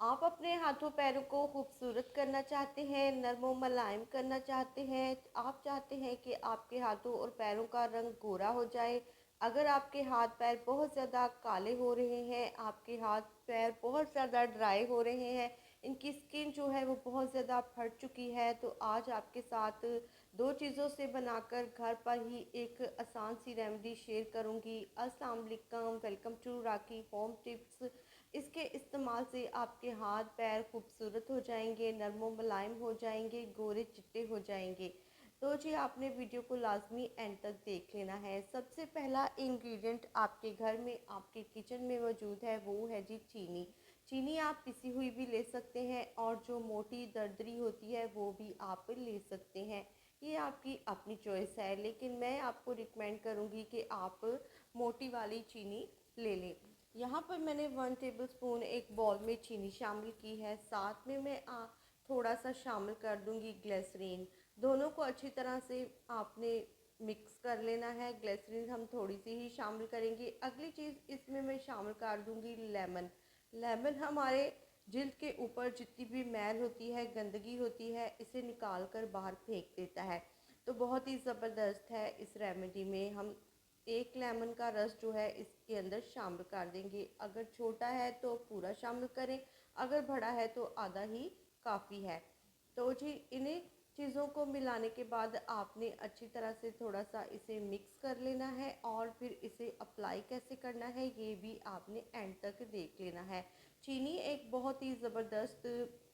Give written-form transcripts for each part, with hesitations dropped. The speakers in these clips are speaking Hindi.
आप अपने हाथों पैरों को खूबसूरत करना चाहते हैं, नरम और मुलायम करना चाहते हैं। आप चाहते हैं कि आपके हाथों और पैरों का रंग गोरा हो जाए। अगर आपके हाथ पैर बहुत ज़्यादा काले हो रहे हैं, आपके हाथ पैर बहुत ज़्यादा ड्राई हो रहे हैं, इनकी स्किन जो है वो बहुत ज़्यादा फट चुकी है, तो आज आपके साथ दो चीज़ों से बनाकर घर पर ही एक आसान सी रेमेडी शेयर करूंगी। अस्सलाम वालेकुम, welcome to Rakhi home tips. इसके इस्तेमाल से आपके हाथ पैर खूबसूरत हो जाएंगे, नरम व मुलायम हो जाएंगे, गोरे चिट्टे हो जाएंगे। तो जी आपने वीडियो को लाजमी एंड तक देख लेना है। सबसे पहला इंग्रेडिएंट आपके घर में, आपके किचन में मौजूद है, वो है जी चीनी। चीनी आप पिसी हुई भी ले सकते हैं और जो मोटी दरदरी होती है वो भी आप ले सकते हैं। ये आपकी अपनी चॉइस है, लेकिन मैं आपको रिकमेंड करूँगी कि आप मोटी वाली चीनी ले लें। यहाँ पर मैंने 1 टेबल स्पून एक बॉल में चीनी शामिल की है। साथ में मैं थोड़ा सा शामिल कर दूँगी ग्लिसरीन। दोनों को अच्छी तरह से आपने मिक्स कर लेना है। ग्लिसरीन हम थोड़ी सी ही शामिल करेंगे। अगली चीज़ इसमें मैं शामिल कर दूँगी लेमन। लेमन हमारे जिल्द के ऊपर जितनी भी मैल होती है, गंदगी होती है, इसे निकाल कर बाहर फेंक देता है। तो बहुत ही ज़बरदस्त है। इस रेमेडी में हम एक लेमन का रस जो है इसके अंदर शामिल कर देंगे। अगर छोटा है तो पूरा शामिल करें, अगर बड़ा है तो आधा ही काफ़ी है। तो जी इन्हें चीज़ों को मिलाने के बाद आपने अच्छी तरह से थोड़ा सा इसे मिक्स कर लेना है और फिर इसे अप्लाई कैसे करना है ये भी आपने एंड तक देख लेना है। चीनी एक बहुत ही ज़बरदस्त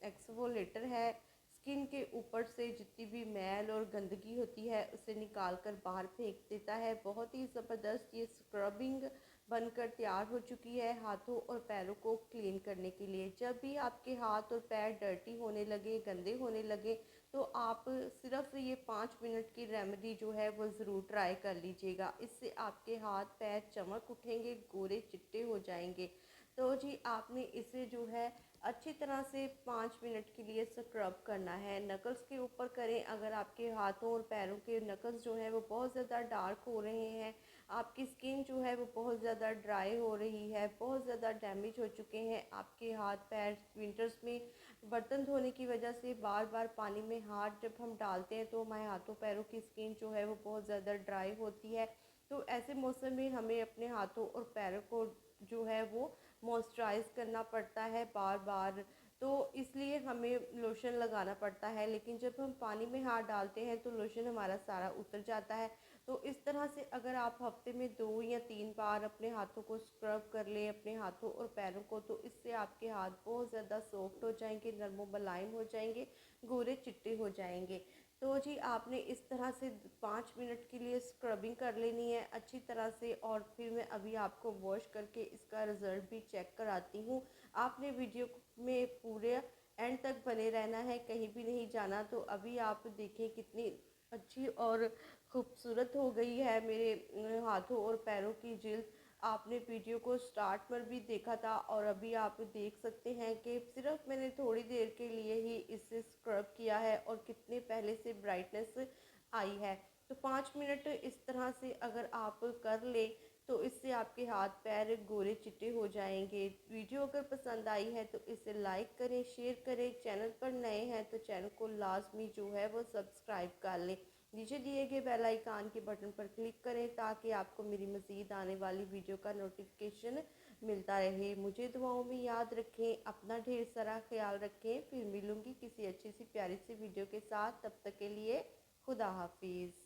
एक्सफोलेटर है। स्किन के ऊपर से जितनी भी मैल और गंदगी होती है उसे निकाल कर बाहर फेंक देता है। बहुत ही ज़बरदस्त ये स्क्रबिंग बनकर तैयार हो चुकी है हाथों और पैरों को क्लीन करने के लिए। जब भी आपके हाथ और पैर डर्टी होने लगे, गंदे होने लगे, तो आप सिर्फ ये 5 मिनट की रेमेडी जो है वो ज़रूर ट्राई कर लीजिएगा। इससे आपके हाथ पैर चमक उठेंगे, गोरे चिट्टे हो जाएंगे। तो जी आपने इसे जो है अच्छी तरह से 5 मिनट के लिए स्क्रब करना है। नकल्स के ऊपर करें। अगर आपके हाथों और पैरों के नकल्स जो है वो बहुत ज़्यादा डार्क हो रहे हैं, आपकी स्किन जो है वो बहुत ज़्यादा ड्राई हो रही है, बहुत ज़्यादा डैमेज हो चुके हैं, आपके हाथ पैर विंटर्स में बर्तन धोने की वजह से बार बार पानी में हाथ जब हम डालते हैं तो हमारे हाथों पैरों की स्किन जो है वो बहुत ज़्यादा ड्राई होती है। तो ऐसे मौसम में हमें अपने हाथों और पैरों को जो है वो मॉइस्चराइज़ करना पड़ता है बार बार। तो इसलिए हमें लोशन लगाना पड़ता है, लेकिन जब हम पानी में हाथ डालते हैं तो लोशन हमारा सारा उतर जाता है। तो इस तरह से अगर आप हफ्ते में 2 या 3 बार अपने हाथों को स्क्रब कर लें, अपने हाथों और पैरों को, तो इससे आपके हाथ बहुत ज़्यादा सॉफ्ट हो जाएंगे, नरम मुलायम हो जाएंगे, गोरे चिट्टे हो जाएंगे। तो जी आपने इस तरह से 5 मिनट के लिए स्क्रबिंग कर लेनी है अच्छी तरह से, और फिर मैं अभी आपको वॉश करके इसका रिज़ल्ट भी चेक कराती हूँ। आपने वीडियो में पूरे एंड तक बने रहना है, कहीं भी नहीं जाना। तो अभी आप देखें कितनी अच्छी और खूबसूरत हो गई है मेरे हाथों और पैरों की जिल्द। आपने वीडियो को स्टार्ट पर भी देखा था और अभी आप देख सकते हैं कि सिर्फ मैंने थोड़ी देर के लिए ही इसे स्क्रब किया है और कितने पहले से ब्राइटनेस आई है। तो 5 मिनट इस तरह से अगर आप कर लें तो इससे आपके हाथ पैर गोरे चिट्टे हो जाएंगे। वीडियो अगर पसंद आई है तो इसे लाइक करें, शेयर करें। चैनल पर नए हैं तो चैनल को लाजमी जो है वो सब्सक्राइब कर लें। नीचे दिए गए बेल आइकान के बटन पर क्लिक करें ताकि आपको मेरी मज़ीद आने वाली वीडियो का नोटिफिकेशन मिलता रहे। मुझे दुआओं में याद रखें, अपना ढेर सारा ख्याल रखें। फिर मिलूँगी किसी अच्छी सी प्यारी सी वीडियो के साथ। तब तक के लिए खुदा हाफिज़।